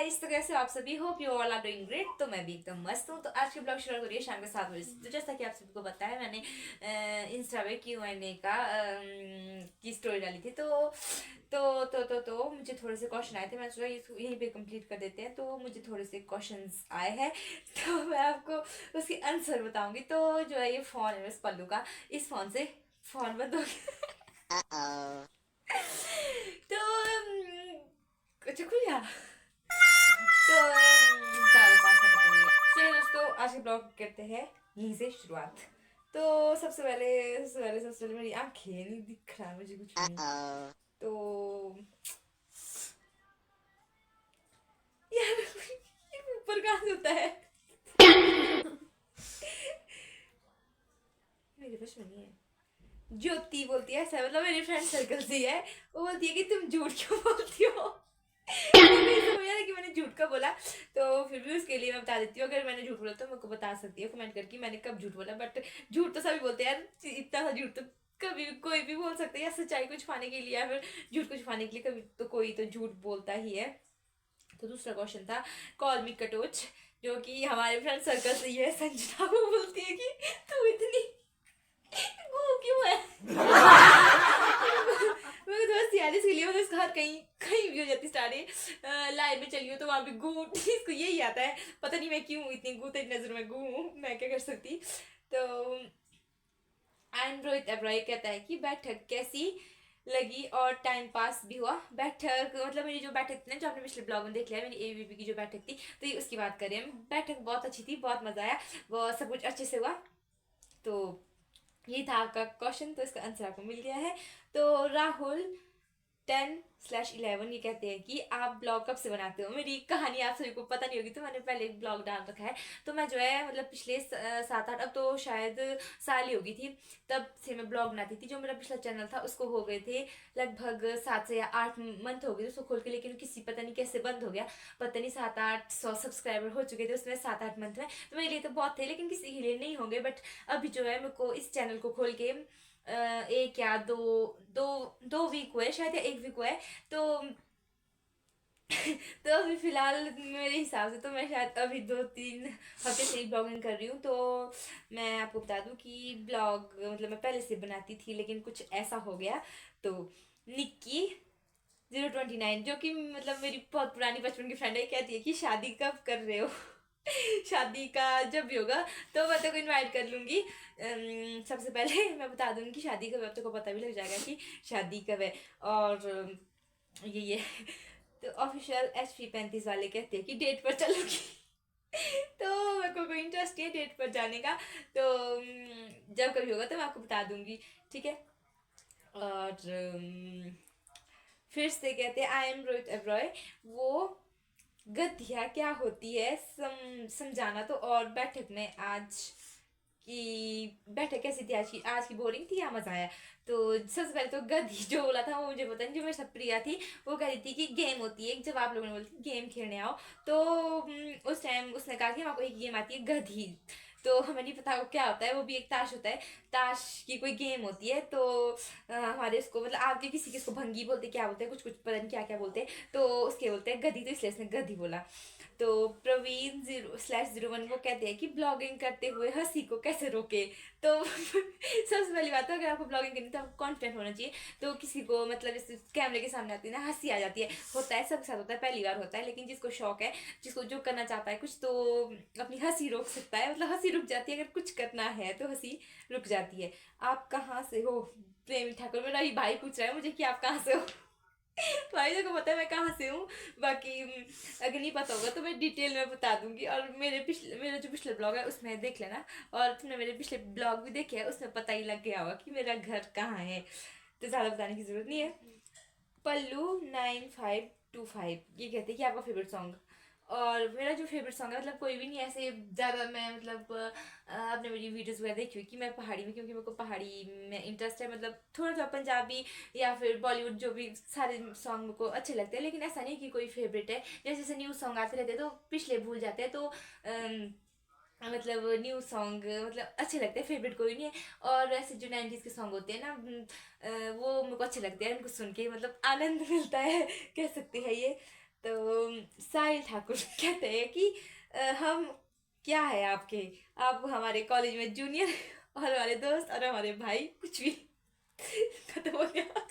Guys, तो कैसे हो आप सभी? Hope you all are doing great. तो मैं भी एकदम मस्त हूँ। तो आज की ब्लॉग शुरू हो रही है शाम के 7 बजे से। तो जैसा कि आप सभी को पता है, मैंने इंस्टा पे Q&A का की स्टोरी डाली थी। तो मुझे थोड़े से क्वेश्चन आए थे। मैंने सोचा यहीं पे कंप्लीट कर देते हैं। तो मुझे थोड़े से क्वेश्चंस आए हैं तो मैं आपको उसके आंसर बताऊंगी। तो जो है ये फोन है मेरे पल्लू का, इस फोन से फोन बंद हो गया तो अच्छा खुल गया। तो चलो 5 मिनट हो गए। चलिए दोस्तों, आज के ब्लॉग करते हैं यहीं से शुरुआत। तो सबसे पहले मेरी आंखें नहीं दिख रहा है मुझे कुछ भी। तो यार ये ऊपर कहाँ से होता है? मेरे पास में नहीं है। ज्योति बोलती है ऐसा, मतलब मेरी फ्रेंड सर्कल से ही है। वो बोलती है कि तुम झूठ क्यों बोलती हो। मुझे नहीं समझ आ रहा कि मैंने झूठ कब बोला। तो फिर भी उसके लिए मैं बता देती हूँ, अगर मैंने झूठ बोला तो मेरे को बता सकती है कमेंट करके मैंने कब झूठ बोला। बट झूठ तो सभी बोलते हैं यार, इतना सा झूठ तो कभी कोई भी बोल सकता है, या सच्चाई को छुपाने के लिए या फिर झूठ को छुपाने के लिए कभी तो कोई तो झूठ बोलता ही है। तो दूसरा क्वेश्चन था कॉल मी कटोच, जो कि हमारे फ्रेंड सर्कल से ये संजना को बोलती है कि तू इतनी वो क्यों है। मैं तो बस यार इसके लिए मतलब इसका हर कहीं कहीं भी हो जाती स्टार्ट लाइव में चली हो तो वहां पे गू इसको यही आता है। पता नहीं मैं क्यों इतनी गू तेरी नजर में गू हूँ, मैं क्या कर सकती। तो रोहित अब्राई कहता है कि बैठक कैसी लगी और टाइम पास भी हुआ। बैठक मतलब मेरी जो बैठक थी ना, जो आपने पिछले ब्लॉग में देख लिया, मेरी एबीपी की जो बैठक थी, तो ये उसकी बात करें। बैठक बहुत अच्छी थी, बहुत मजा आया, वो सब कुछ अच्छे से हुआ। तो ये था आपका क्वेश्चन, तो इसका आंसर आपको मिल गया है। तो राहुल 10/11 ये कहते हैं कि आप ब्लॉग कब से बनाते हो। मेरी कहानी आप सभी को पता नहीं होगी, तो मैंने पहले एक ब्लॉग डाल रखा है। तो मैं जो है मतलब पिछले 7-8, अब तो शायद साल ही होगी थी, तब से मैं ब्लॉग बनाती थी। जो मेरा पिछला चैनल था उसको हो गए थे लगभग 7 से या 8 मंथ हो गए उसको खोल के, लेकिन किसी पता नहीं कैसे बंद हो गया। पता नहीं 700-800 सब्सक्राइबर हो चुके थे उसमें 7-8 मंथ में। तो मेरे लिए तो बहुत थे, लेकिन किसी के लिए नहीं होंगे। बट अभी जो है मेरे को इस चैनल को खोल के एक या दो दो 2 वीक हुए शायद, या 1 वीक हुआ है। तो तो अभी फिलहाल मेरे हिसाब से तो मैं शायद अभी 2-3 हफ्ते से ही ब्लॉगिंग कर रही हूँ। तो मैं आपको बता दूं कि ब्लॉग मतलब मैं पहले से बनाती थी, लेकिन कुछ ऐसा हो गया। तो निक्की 029, जो कि मतलब मेरी बहुत पुरानी बचपन की फ्रेंड है, कहती है कि शादी कब कर रहे हो। शादी का जब भी होगा तो मैं तो को इनवाइट कर लूंगी। सबसे पहले मैं बता दूंगी कि शादी कब है, अब तो को पता भी लग जाएगा कि शादी कब है। और ये तो ऑफिशियल HP35 वाले कहते हैं कि डेट पर चलोगी। तो मेरे को कोई इंटरेस्ट नहीं है डेट पर जाने का। तो जब कभी होगा तो मैं आपको बता दूंगी, ठीक है। और फिर से कहते हैं आई एम रोहित अब्रॉय, वो गठिया क्या होती है समझाना। तो और बैठक में आज की बैठक कैसी थी, आज की बोरिंग थी या मजा आया। तो सबसे पहले तो गधी जो बोला था वो मुझे पता नहीं, जो मेरे साथ प्रिया थी वो कह रही थी कि गेम होती है एक, जब आप लोगों ने बोलती गेम खेलने आओ। तो उस टाइम उसने कहा कि हमको एक गेम आती है गधी। तो हमें नहीं पता वो क्या होता है, वो भी एक ताश होता है, ताश की कोई गेम होती है। तो हमारे उसको मतलब आगे किसी किसको भंगी बोलते, क्या बोलते हैं, कुछ कुछ पता नहीं क्या क्या बोलते हैं। तो उसके बोलते हैं गधी, तो इसलिए उसने गधी बोला। तो प्रवीण 0/01 वो कहते हैं कि ब्लॉगिंग करते हुए हंसी को कैसे रोके। तो सबसे पहली बात तो अगर आपको ब्लॉगिंग करनी तो आपको कॉन्फिडेंट होना चाहिए। तो किसी को मतलब जैसे कैमरे के सामने आती है ना, हंसी आ जाती है, होता है सबके साथ होता है, पहली बार होता है। लेकिन जिसको शौक है, जिसको जो करना चाहता है कुछ, तो अपनी हंसी रोक सकता है, मतलब हंसी रुक जाती है। अगर कुछ करना है तो हंसी रुक जाती है। आप कहाँ से हो? प्रेमी ठाकुर, मेरा ही भाई पूछ रहा है मुझे कि आप कहाँ से हो। भाई देखो पता है मैं कहाँ से हूँ। बाकी अगर नहीं पता होगा तो मैं डिटेल में बता दूंगी। और मेरा जो पिछले ब्लॉग है उसमें देख लेना। और तुमने मेरे पिछले ब्लॉग भी देखे हैं, उसमें पता ही लग गया होगा कि मेरा घर कहाँ है। तो ज़्यादा बताने की जरूरत नहीं है। पल्लू 9525 ये कहते हैं कि आपका फेवरेट सॉन्ग। और मेरा जो फेवरेट सॉन्ग है, मतलब कोई भी नहीं ऐसे ज़्यादा, मैं मतलब आपने मेरी वीडियोस वगैरह देखी हुई कि मैं पहाड़ी में, क्योंकि मेरे को पहाड़ी में इंटरेस्ट है। मतलब थोड़ा थोड़ा पंजाबी या फिर बॉलीवुड, जो भी सारे सॉन्ग मेरे को अच्छे लगते हैं। लेकिन ऐसा नहीं कि कोई फेवरेट है। जैसे जैसे न्यू सॉन्ग आते रहते हैं तो पिछले भूल जाते हैं। तो मतलब न्यू सॉन्ग मतलब अच्छे लगते हैं, फेवरेट कोई नहीं है। और ऐसे जो 90s के सॉन्ग होते हैं ना, वो मेरे को अच्छे लगते हैं, उनको सुन के मतलब आनंद मिलता है, कह सकते हैं ये। तो साहिल ठाकुर कहते हैं कि हम क्या है आपके, आप हमारे कॉलेज में जूनियर और हमारे दोस्त और हमारे भाई कुछ भी खत्म हो गया।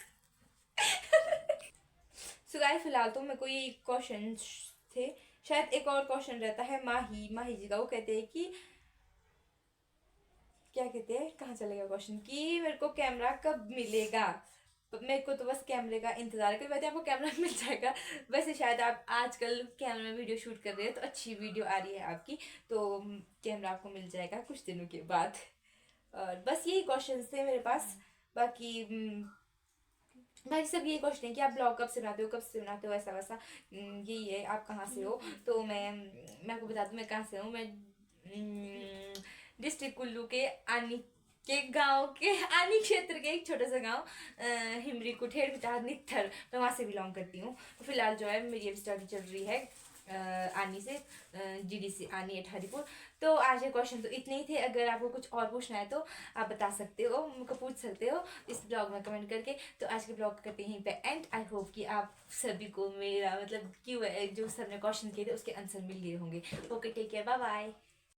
सो गाइस फिलहाल तो मेरे को ये क्वेश्चन थे, शायद एक और क्वेश्चन रहता है माही माही जी का। वो कहते हैं कि क्या कहते हैं, कहाँ चले गया क्वेश्चन, कि मेरे को कैमरा कब मिलेगा। मेरे को तो बस कैमरे का इंतजार है, वैसे आपको कैमरा मिल जाएगा। वैसे शायद आप आजकल कैमरा में वीडियो शूट कर रहे हैं तो अच्छी वीडियो आ रही है आपकी, तो कैमरा आपको मिल जाएगा कुछ दिनों के बाद। और बस यही क्वेश्चन थे मेरे पास। बाकी भाई सब ये क्वेश्चन है कि आप ब्लॉग कब से बनाते हो, कब से बनाते हो, ऐसा वैसा। यही है, आप कहाँ से हो। तो मैं आपको बता दूँ मैं कहाँ से हूँ। मैं डिस्ट्रिक्ट कुल्लू के आनी के गांव के आनी क्षेत्र के एक छोटा सा गांव हिमरी कुठेड़ पिटार नित्थर, मैं वहाँ से बिलोंग करती हूँ। तो फिलहाल जो है मेरी अभी स्टडी चल रही है आनी से, जीडीसी आनी एट तो आज के क्वेश्चन तो इतने ही थे। अगर आपको कुछ और पूछना है तो आप बता सकते हो, मुझको पूछ सकते हो इस ब्लॉग में कमेंट करके। तो आज के ब्लॉग करते हैं यहीं पे एंड। आई होप कि आप सभी को मेरा मतलब क्यों जो सर ने क्वेश्चन किए थे उसके आंसर मिल गए होंगे। Okay take care, bye bye.